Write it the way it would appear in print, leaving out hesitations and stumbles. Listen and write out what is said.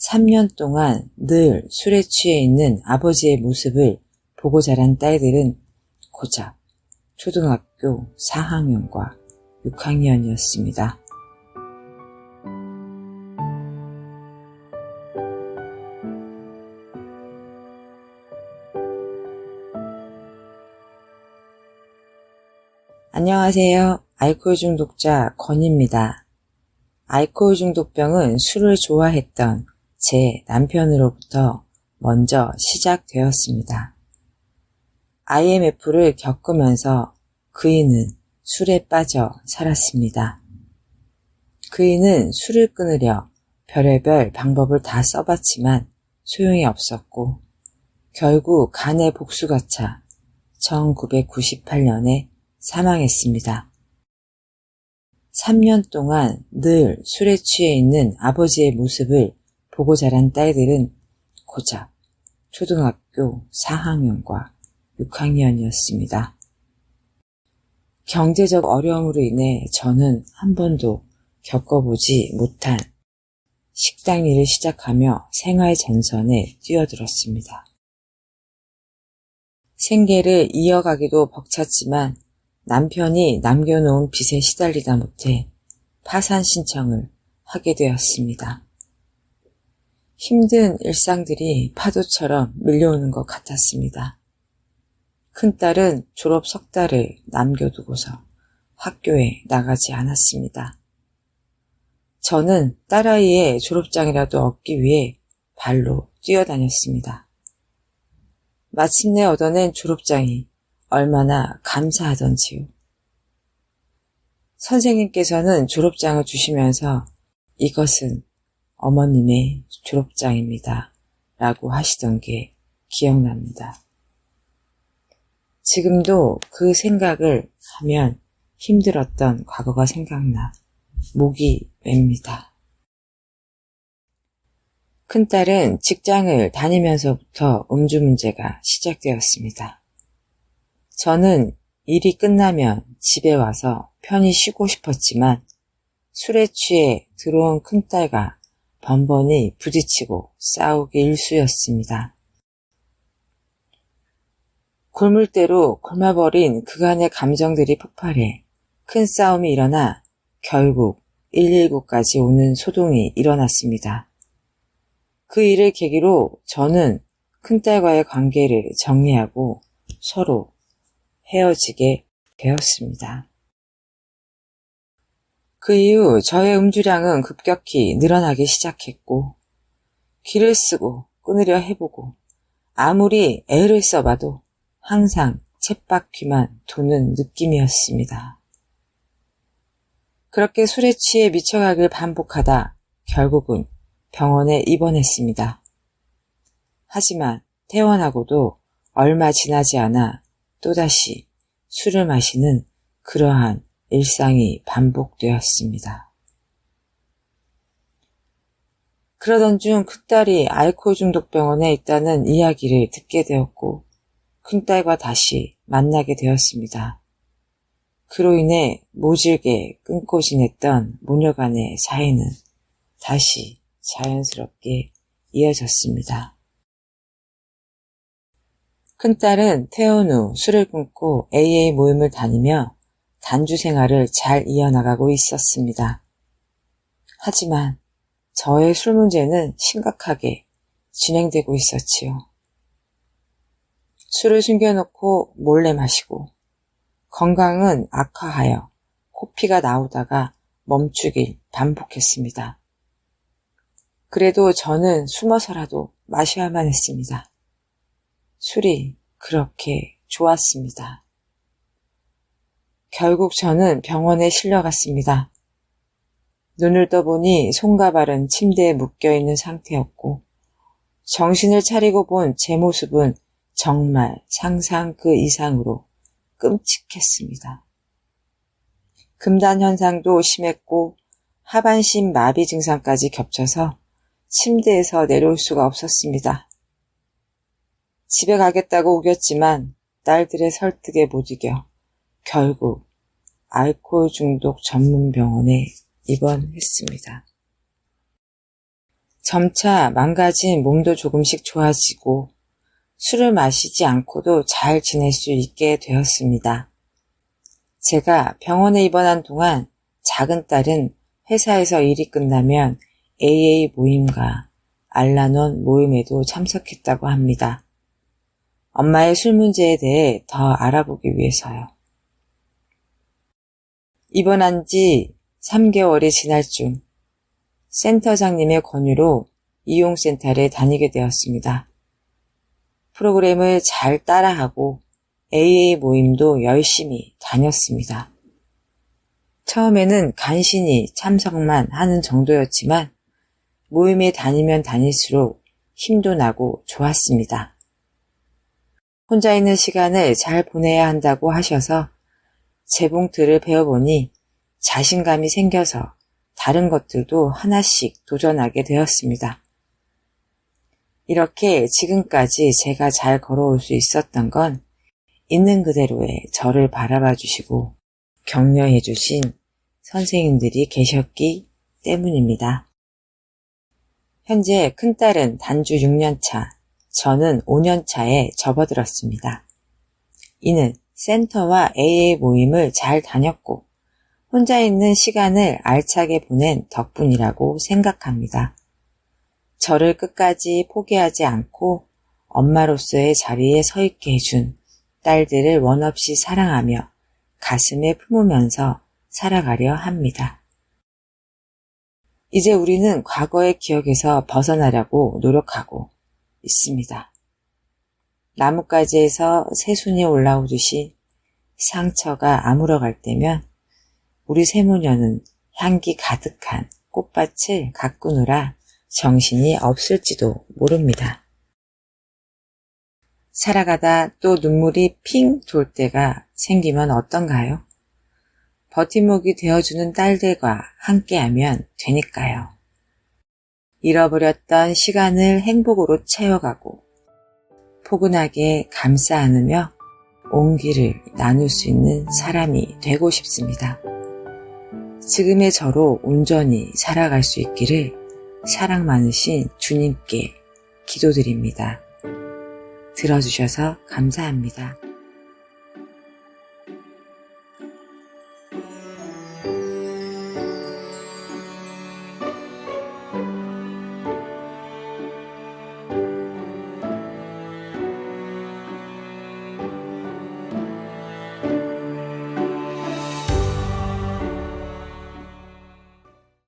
3년 동안 늘 술에 취해 있는 아버지의 모습을 보고 자란 딸들은 고작 초등학교 4학년과 6학년이었습니다. 안녕하세요. 알코올 중독자 건입니다. 알코올 중독병은 술을 좋아했던 제 남편으로부터 먼저 시작되었습니다. IMF를 겪으면서 그이는 술에 빠져 살았습니다. 그이는 술을 끊으려 별의별 방법을 다 써봤지만 소용이 없었고 결국 간의 복수가 차 1998년에 사망했습니다. 3년 동안 늘 술에 취해 있는 아버지의 모습을 보고 자란 딸들은 고작 초등학교 4학년과 6학년이었습니다. 경제적 어려움으로 인해 저는 한 번도 겪어보지 못한 식당 일을 시작하며 생활 전선에 뛰어들었습니다. 생계를 이어가기도 벅찼지만 남편이 남겨놓은 빚에 시달리다 못해 파산 신청을 하게 되었습니다. 힘든 일상들이 파도처럼 밀려오는 것 같았습니다. 큰딸은 졸업 석 달을 남겨두고서 학교에 나가지 않았습니다. 저는 딸아이의 졸업장이라도 얻기 위해 발로 뛰어다녔습니다. 마침내 얻어낸 졸업장이 얼마나 감사하던지요. 선생님께서는 졸업장을 주시면서 이것은 어머님의 졸업장입니다. 라고 하시던 게 기억납니다. 지금도 그 생각을 하면 힘들었던 과거가 생각나 목이 맵니다. 큰딸은 직장을 다니면서부터 음주 문제가 시작되었습니다. 저는 일이 끝나면 집에 와서 편히 쉬고 싶었지만 술에 취해 들어온 큰딸과 번번이 부딪히고 싸우기 일쑤였습니다. 골물대로 골마버린 그간의 감정들이 폭발해 큰 싸움이 일어나 결국 119까지 오는 소동이 일어났습니다. 그 일을 계기로 저는 큰딸과의 관계를 정리하고 서로 헤어지게 되었습니다. 그 이후 저의 음주량은 급격히 늘어나기 시작했고 기를 쓰고 끊으려 해보고 아무리 애를 써봐도 항상 쳇바퀴만 도는 느낌이었습니다. 그렇게 술에 취해 미쳐가길 반복하다 결국은 병원에 입원했습니다. 하지만 퇴원하고도 얼마 지나지 않아 또다시 술을 마시는 그러한 일상이 반복되었습니다. 그러던 중 큰딸이 알코올 중독병원에 있다는 이야기를 듣게 되었고 큰딸과 다시 만나게 되었습니다. 그로 인해 모질게 끊고 지냈던 모녀 간의 사이는 다시 자연스럽게 이어졌습니다. 큰딸은 퇴원 후 술을 끊고 AA 모임을 다니며 단주 생활을 잘 이어나가고 있었습니다. 하지만 저의 술 문제는 심각하게 진행되고 있었지요. 술을 숨겨놓고 몰래 마시고 건강은 악화하여 코피가 나오다가 멈추길 반복했습니다. 그래도 저는 숨어서라도 마셔야만 했습니다. 술이 그렇게 좋았습니다. 결국 저는 병원에 실려갔습니다. 눈을 떠보니 손과 발은 침대에 묶여있는 상태였고 정신을 차리고 본 제 모습은 정말 상상 그 이상으로 끔찍했습니다. 금단 현상도 심했고 하반신 마비 증상까지 겹쳐서 침대에서 내려올 수가 없었습니다. 집에 가겠다고 우겼지만 딸들의 설득에 못 이겨 결국 알코올 중독 전문 병원에 입원했습니다. 점차 망가진 몸도 조금씩 좋아지고 술을 마시지 않고도 잘 지낼 수 있게 되었습니다. 제가 병원에 입원한 동안 작은 딸은 회사에서 일이 끝나면 AA 모임과 알라논 모임에도 참석했다고 합니다. 엄마의 술 문제에 대해 더 알아보기 위해서요. 입원한 지 3개월이 지날 중 센터장님의 권유로 이용센터를 다니게 되었습니다. 프로그램을 잘 따라하고 AA 모임도 열심히 다녔습니다. 처음에는 간신히 참석만 하는 정도였지만 모임에 다니면 다닐수록 힘도 나고 좋았습니다. 혼자 있는 시간을 잘 보내야 한다고 하셔서 재봉틀을 배워보니 자신감이 생겨서 다른 것들도 하나씩 도전하게 되었습니다. 이렇게 지금까지 제가 잘 걸어올 수 있었던 건 있는 그대로의 저를 바라봐 주시고 격려해 주신 선생님들이 계셨기 때문입니다. 현재 큰딸은 단주 6년차, 저는 5년차에 접어들었습니다. 이는 센터와 AA 모임을 잘 다녔고 혼자 있는 시간을 알차게 보낸 덕분이라고 생각합니다. 저를 끝까지 포기하지 않고 엄마로서의 자리에 서 있게 해준 딸들을 원없이 사랑하며 가슴에 품으면서 살아가려 합니다. 이제 우리는 과거의 기억에서 벗어나려고 노력하고 있습니다. 나뭇가지에서 새순이 올라오듯이 상처가 아물어갈 때면 우리 세모녀는 향기 가득한 꽃밭을 가꾸느라 정신이 없을지도 모릅니다. 살아가다 또 눈물이 핑 돌 때가 생기면 어떤가요? 버팀목이 되어주는 딸들과 함께하면 되니까요. 잃어버렸던 시간을 행복으로 채워가고 포근하게 감싸 안으며 온기를 나눌 수 있는 사람이 되고 싶습니다. 지금의 저로 온전히 살아갈 수 있기를 사랑 많으신 주님께 기도드립니다. 들어주셔서 감사합니다.